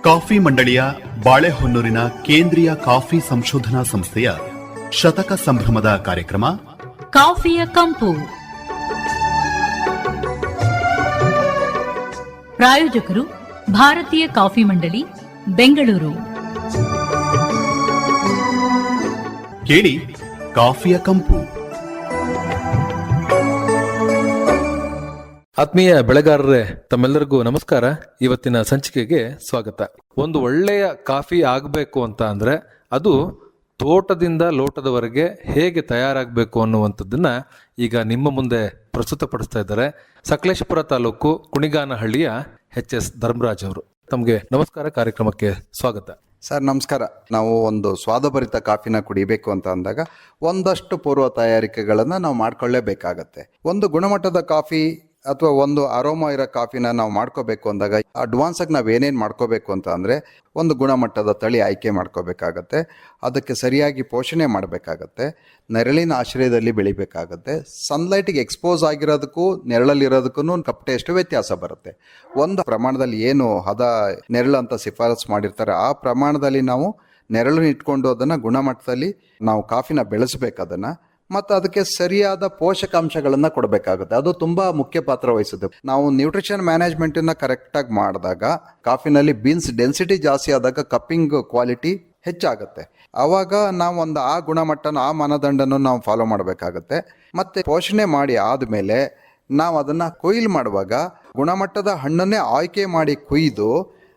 Coffee ಮಂಡಳಿಯ ಬಾಳೆಹೊನ್ನೂರಿನ ಕೇಂದ್ರೀಯ coffee ಸಂಶೋಧನಾ ಸಂಸ್ಥೆಯ ಶತಕ ಸಂಭ್ರಮದ ಕಾರ್ಯಕ್ರಮ ಕಾಫಿಯ ಕಂಪು. ಪ್ರಾಯೋಜಕರು ಭಾರತೀಯ ಕಾಫಿ ಮಂಡಳಿ, ಬೆಂಗಳೂರು. ಕೇಳಿ ಕಾಫಿಯ ಕಂಪು. ಆತ್ಮೀಯ ಬೆಳೆಗಾರರೇ, ತಮ್ಮೆಲ್ಲರಿಗೂ ನಮಸ್ಕಾರ. ಇವತ್ತಿನ ಸಂಚಿಕೆಗೆ ಸ್ವಾಗತ. ಒಂದು ಒಳ್ಳೆಯ ಕಾಫಿ ಆಗಬೇಕು ಅಂತ ಅಂದ್ರೆ ಅದು ತೋಟದಿಂದ ಲೋಟದವರೆಗೆ ಹೇಗೆ ತಯಾರಾಗಬೇಕು ಅನ್ನುವಂಥದ್ದನ್ನ ಈಗ ನಿಮ್ಮ ಮುಂದೆ ಪ್ರಸ್ತುತಪಡಿಸ್ತಾ ಇದ್ದಾರೆ ಸಕಲೇಶಪುರ ತಾಲೂಕು ಕುಣಿಗಾನಹಳ್ಳಿಯ ಎಚ್.ಎಸ್. ಧರ್ಮರಾಜ್ ಅವರು. ತಮಗೆ ನಮಸ್ಕಾರ, ಕಾರ್ಯಕ್ರಮಕ್ಕೆ ಸ್ವಾಗತ. ಸರ್ ನಮಸ್ಕಾರ. ನಾವು ಒಂದು ಸ್ವಾದಭರಿತ ಕಾಫಿನ ಕುಡಿಬೇಕು ಅಂತ ಅಂದಾಗ ಒಂದಷ್ಟು ಪೂರ್ವ ತಯಾರಿಕೆಗಳನ್ನು ನಾವು ಮಾಡ್ಕೊಳ್ಳೇಬೇಕಾಗತ್ತೆ. ಒಂದು ಗುಣಮಟ್ಟದ ಕಾಫಿ ಅಥವಾ ಒಂದು ಅರೋಮಾ ಇರೋ ಕಾಫಿನ ನಾವು ಮಾಡ್ಕೋಬೇಕು ಅಂದಾಗ ಅಡ್ವಾನ್ಸ್ ಆಗಿ ನಾವು ಏನೇನು ಮಾಡ್ಕೋಬೇಕು ಅಂತ ಅಂದರೆ, ಒಂದು ಗುಣಮಟ್ಟದ ತಳಿ ಆಯ್ಕೆ ಮಾಡ್ಕೋಬೇಕಾಗತ್ತೆ, ಅದಕ್ಕೆ ಸರಿಯಾಗಿ ಪೋಷಣೆ ಮಾಡಬೇಕಾಗತ್ತೆ, ನೆರಳಿನ ಆಶ್ರಯದಲ್ಲಿ ಬೆಳಿಬೇಕಾಗತ್ತೆ, ಸನ್ಲೈಟಿಗೆ ಎಕ್ಸ್ಪೋಸ್ ಆಗಿರೋದಕ್ಕೂ ನೆರಳಲ್ಲಿರೋದಕ್ಕೂ ಕಪ್ ಟೇಸ್ಟ್ ವ್ಯತ್ಯಾಸ ಬರುತ್ತೆ. ಒಂದು ಪ್ರಮಾಣದಲ್ಲಿ ಏನು ಹದ ನೆರಳು ಅಂತ ಶಿಫಾರಸು ಮಾಡಿರ್ತಾರೆ ಆ ಪ್ರಮಾಣದಲ್ಲಿ ನಾವು ನೆರಳನ್ನು ಇಟ್ಕೊಂಡು ಅದನ್ನು ಗುಣಮಟ್ಟದಲ್ಲಿ ನಾವು ಕಾಫಿನ ಬೆಳೆಸಬೇಕು. ಅದನ್ನು ಮತ್ತು ಅದಕ್ಕೆ ಸರಿಯಾದ ಪೋಷಕಾಂಶಗಳನ್ನು ಕೊಡಬೇಕಾಗುತ್ತೆ. ಅದು ತುಂಬ ಮುಖ್ಯ ಪಾತ್ರ ವಹಿಸುತ್ತೆ. ನಾವು ನ್ಯೂಟ್ರಿಷನ್ ಮ್ಯಾನೇಜ್ಮೆಂಟನ್ನು ಕರೆಕ್ಟಾಗಿ ಮಾಡಿದಾಗ ಕಾಫಿನಲ್ಲಿ ಬೀನ್ಸ್ ಡೆನ್ಸಿಟಿ ಜಾಸ್ತಿ ಆದಾಗ ಕಪ್ಪಿಂಗ್ ಕ್ವಾಲಿಟಿ ಹೆಚ್ಚಾಗುತ್ತೆ. ಆವಾಗ ನಾವು ಒಂದು ಆ ಗುಣಮಟ್ಟನ ಆ ಮಾನದಂಡನ ನಾವು ಫಾಲೋ ಮಾಡಬೇಕಾಗತ್ತೆ. ಮತ್ತು ಪೋಷಣೆ ಮಾಡಿ ಆದಮೇಲೆ ನಾವು ಅದನ್ನು ಕೊಯ್ಲು ಮಾಡುವಾಗ ಗುಣಮಟ್ಟದ ಹಣ್ಣನ್ನೇ ಆಯ್ಕೆ ಮಾಡಿ ಕೊಯ್ದು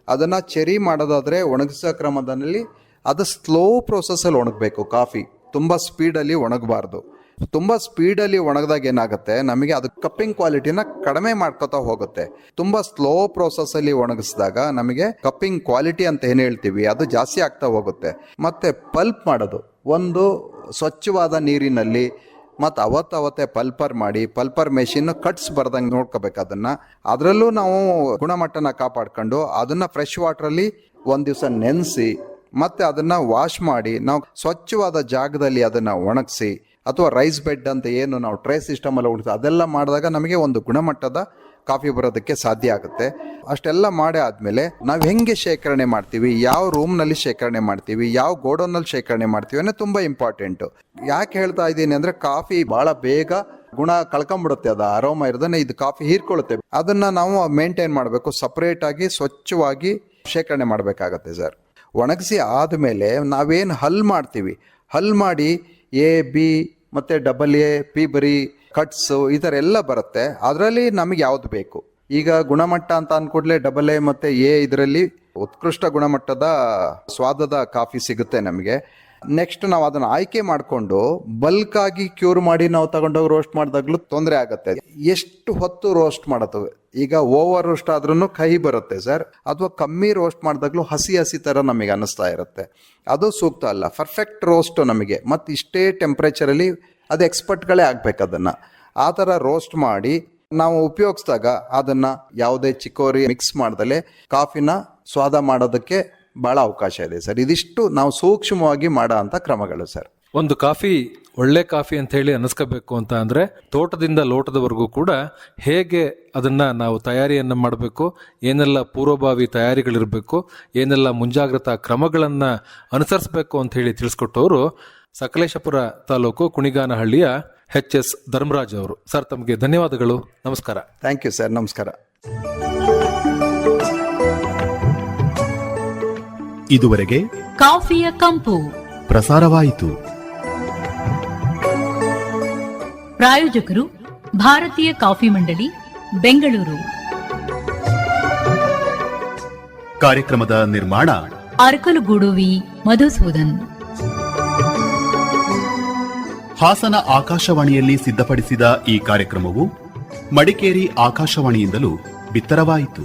ಅದನ್ನು ಚೆರಿ ಮಾಡೋದಾದರೆ ಒಣಗಿಸೋ ಕ್ರಮದಲ್ಲಿ ಅದು ಸ್ಲೋ ಪ್ರೋಸೆಸ್ಸಲ್ಲಿ ಒಣಗಬೇಕು. ಕಾಫಿ ತುಂಬ ಸ್ಪೀಡಲ್ಲಿ ಒಣಗಬಾರ್ದು. ತುಂಬ ಸ್ಪೀಡಲ್ಲಿ ಒಣಗಿದಾಗ ಏನಾಗುತ್ತೆ, ನಮಗೆ ಅದು ಕಪ್ಪಿಂಗ್ ಕ್ವಾಲಿಟಿನ ಕಡಿಮೆ ಮಾಡ್ಕೋತಾ ಹೋಗುತ್ತೆ. ತುಂಬ ಸ್ಲೋ ಪ್ರೋಸೆಸ್ಸಲ್ಲಿ ಒಣಗಿಸಿದಾಗ ನಮಗೆ ಕಪ್ಪಿಂಗ್ ಕ್ವಾಲಿಟಿ ಅಂತ ಏನು ಹೇಳ್ತೀವಿ ಅದು ಜಾಸ್ತಿ ಆಗ್ತಾ ಹೋಗುತ್ತೆ. ಮತ್ತು ಪಲ್ಪ್ ಮಾಡೋದು ಒಂದು ಸ್ವಚ್ಛವಾದ ನೀರಿನಲ್ಲಿ ಮತ್ತು ಅವತ್ತೇ ಪಲ್ಪರ್ ಮಾಡಿ ಪಲ್ಪರ್ ಮೆಷಿನ್ ಕಟ್ಸ್ ಬರ್ದಂಗೆ ನೋಡ್ಕೋಬೇಕು. ಅದರಲ್ಲೂ ನಾವು ಗುಣಮಟ್ಟನ ಕಾಪಾಡ್ಕೊಂಡು ಅದನ್ನು ಫ್ರೆಶ್ ವಾಟ್ರಲ್ಲಿ ಒಂದು ದಿವಸ ನೆನೆಸಿ ಮತ್ತು ಅದನ್ನು ವಾಶ್ ಮಾಡಿ ನಾವು ಸ್ವಚ್ಛವಾದ ಜಾಗದಲ್ಲಿ ಅದನ್ನು ಒಣಗಿಸಿ, ಅಥವಾ ರೈಸ್ ಬೆಡ್ ಅಂತ ಏನು ನಾವು ಟ್ರೇ ಸಿಸ್ಟಮಲ್ಲಿ ಒಣಗಿಸಿ ಅದೆಲ್ಲ ಮಾಡಿದಾಗ ನಮಗೆ ಒಂದು ಗುಣಮಟ್ಟದ ಕಾಫಿ ಬರೋದಕ್ಕೆ ಸಾಧ್ಯ ಆಗುತ್ತೆ. ಅಷ್ಟೆಲ್ಲ ಮಾಡಿ ಆದಮೇಲೆ ನಾವು ಹೆಂಗೆ ಶೇಖರಣೆ ಮಾಡ್ತೀವಿ, ಯಾವ ರೂಮ್ನಲ್ಲಿ ಶೇಖರಣೆ ಮಾಡ್ತೀವಿ, ಯಾವ ಗೋಡೌನಲ್ಲಿ ಶೇಖರಣೆ ಮಾಡ್ತೀವಿ ಅನ್ನೋ ತುಂಬ ಇಂಪಾರ್ಟೆಂಟು. ಯಾಕೆ ಹೇಳ್ತಾ ಇದ್ದೀನಿ ಅಂದರೆ, ಕಾಫಿ ಭಾಳ ಬೇಗ ಗುಣ ಕಳ್ಕೊಂಬಿಡುತ್ತೆ, ಅದು ಅರೋಮಾ ಇರೋದನ್ನ ಇದು ಕಾಫಿ ಹೀರ್ಕೊಳ್ಳುತ್ತೆ. ಅದನ್ನು ನಾವು ಮೇಂಟೈನ್ ಮಾಡಬೇಕು, ಸಪ್ರೇಟಾಗಿ ಸ್ವಚ್ಛವಾಗಿ ಶೇಖರಣೆ ಮಾಡಬೇಕಾಗತ್ತೆ ಸರ್. ಒಣಗಿಸಿ ಆದಮೇಲೆ ನಾವೇನು ಹಲ್ ಮಾಡ್ತೀವಿ, ಹಲ್ ಮಾಡಿ A-B ಮತ್ತು AA, ಪಿ ಬರಿ ಕಟ್ಸು ಈ ಥರ ಎಲ್ಲ ಬರುತ್ತೆ. ಅದರಲ್ಲಿ ನಮಗೆ ಯಾವುದು ಬೇಕು, ಈಗ ಗುಣಮಟ್ಟ ಅಂತ ಅಂದ್ಕೂಡಲೇ AA ಮತ್ತು A ಇದರಲ್ಲಿ ಉತ್ಕೃಷ್ಟ ಗುಣಮಟ್ಟದ ಸ್ವಾದದ ಕಾಫಿ ಸಿಗುತ್ತೆ ನಮಗೆ. ನೆಕ್ಸ್ಟ್ ನಾವು ಅದನ್ನು ಆಯ್ಕೆ ಮಾಡಿಕೊಂಡು ಬಲ್ಕಾಗಿ ಕ್ಯೂರ್ ಮಾಡಿ ನಾವು ತಗೊಂಡೋಗಿ ರೋಸ್ಟ್ ಮಾಡಿದಾಗಲೂ ತೊಂದರೆ ಆಗುತ್ತೆ. ಎಷ್ಟು ಹೊತ್ತು ರೋಸ್ಟ್ ಮಾಡೋದು, ಈಗ ಓವರ್ ರೋಸ್ಟ್ ಆದ್ರೂ ಕಹಿ ಬರುತ್ತೆ ಸರ್, ಅಥವಾ ಕಮ್ಮಿ ರೋಸ್ಟ್ ಮಾಡಿದಾಗಲೂ ಹಸಿ ಥರ ನಮಗೆ ಅನ್ನಿಸ್ತಾ ಇರುತ್ತೆ. ಅದು ಸೂಕ್ತ ಅಲ್ಲ. ಪರ್ಫೆಕ್ಟ್ ರೋಸ್ಟ್ ನಮಗೆ ಮತ್ತು ಇಷ್ಟೇ ಟೆಂಪ್ರೇಚರಲ್ಲಿ ಅದು ಎಕ್ಸ್ಪರ್ಟ್ಗಳೇ ಆಗಬೇಕು. ಅದನ್ನು ಆ ಥರ ರೋಸ್ಟ್ ಮಾಡಿ ನಾವು ಉಪಯೋಗಿಸಿದಾಗ ಅದನ್ನು ಯಾವುದೇ ಚಿಕೋರಿ ಮಿಕ್ಸ್ ಮಾಡ್ದಲೇ ಕಾಫಿನ ಸ್ವಾದ ಮಾಡೋದಕ್ಕೆ ಭಾಳ ಅವಕಾಶ ಇದೆ ಸರ್. ಇದಿಷ್ಟು ನಾವು ಸೂಕ್ಷ್ಮವಾಗಿ ಮಾಡೋ ಅಂಥ ಕ್ರಮಗಳು ಸರ್. ಒಂದು ಕಾಫಿ ಒಳ್ಳೆ ಕಾಫಿ ಅಂತ ಹೇಳಿ ಅನ್ನಿಸ್ಕೋಬೇಕು ಅಂತ ಅಂದ್ರೆ ತೋಟದಿಂದ ಲೋಟದವರೆಗೂ ಕೂಡ ಹೇಗೆ ಅದನ್ನ ನಾವು ತಯಾರಿಯನ್ನ ಮಾಡಬೇಕು, ಏನೆಲ್ಲ ಪೂರ್ವಭಾವಿ ತಯಾರಿಗಳಿರಬೇಕು, ಏನೆಲ್ಲ ಮುಂಜಾಗ್ರತಾ ಕ್ರಮಗಳನ್ನ ಅನುಸರಿಸಬೇಕು ಅಂತ ಹೇಳಿ ತಿಳಿಸ್ಕೊಟ್ಟವರು ಸಕಲೇಶಪುರ ತಾಲೂಕು ಕುಣಿಗಾನಹಳ್ಳಿಯ ಎಚ್.ಎಸ್. ಧರ್ಮರಾಜ್ ಅವರು. ಸರ್, ತಮಗೆ ಧನ್ಯವಾದಗಳು. ನಮಸ್ಕಾರ. Thank you sir. ನಮಸ್ಕಾರ. ಇದುವರೆಗೆ ಕಾಫಿಯ ಕಂಪು ಪ್ರಸಾರವಾಯಿತು. ಪ್ರಾಯೋಜಕರು ಭಾರತೀಯ ಕಾಫಿ ಮಂಡಳಿ, ಬೆಂಗಳೂರು. ಕಾರ್ಯಕ್ರಮದ ನಿರ್ಮಾಣ ಅರಕಲಗೂಡು ವಿ. ಮಧುಸೂದನ್. ಹಾಸನ ಆಕಾಶವಾಣಿಯಲ್ಲಿ ಸಿದ್ಧಪಡಿಸಿದ ಈ ಕಾರ್ಯಕ್ರಮವು ಮಡಿಕೇರಿ ಆಕಾಶವಾಣಿಯಿಂದಲೂ ಬಿತ್ತರವಾಯಿತು.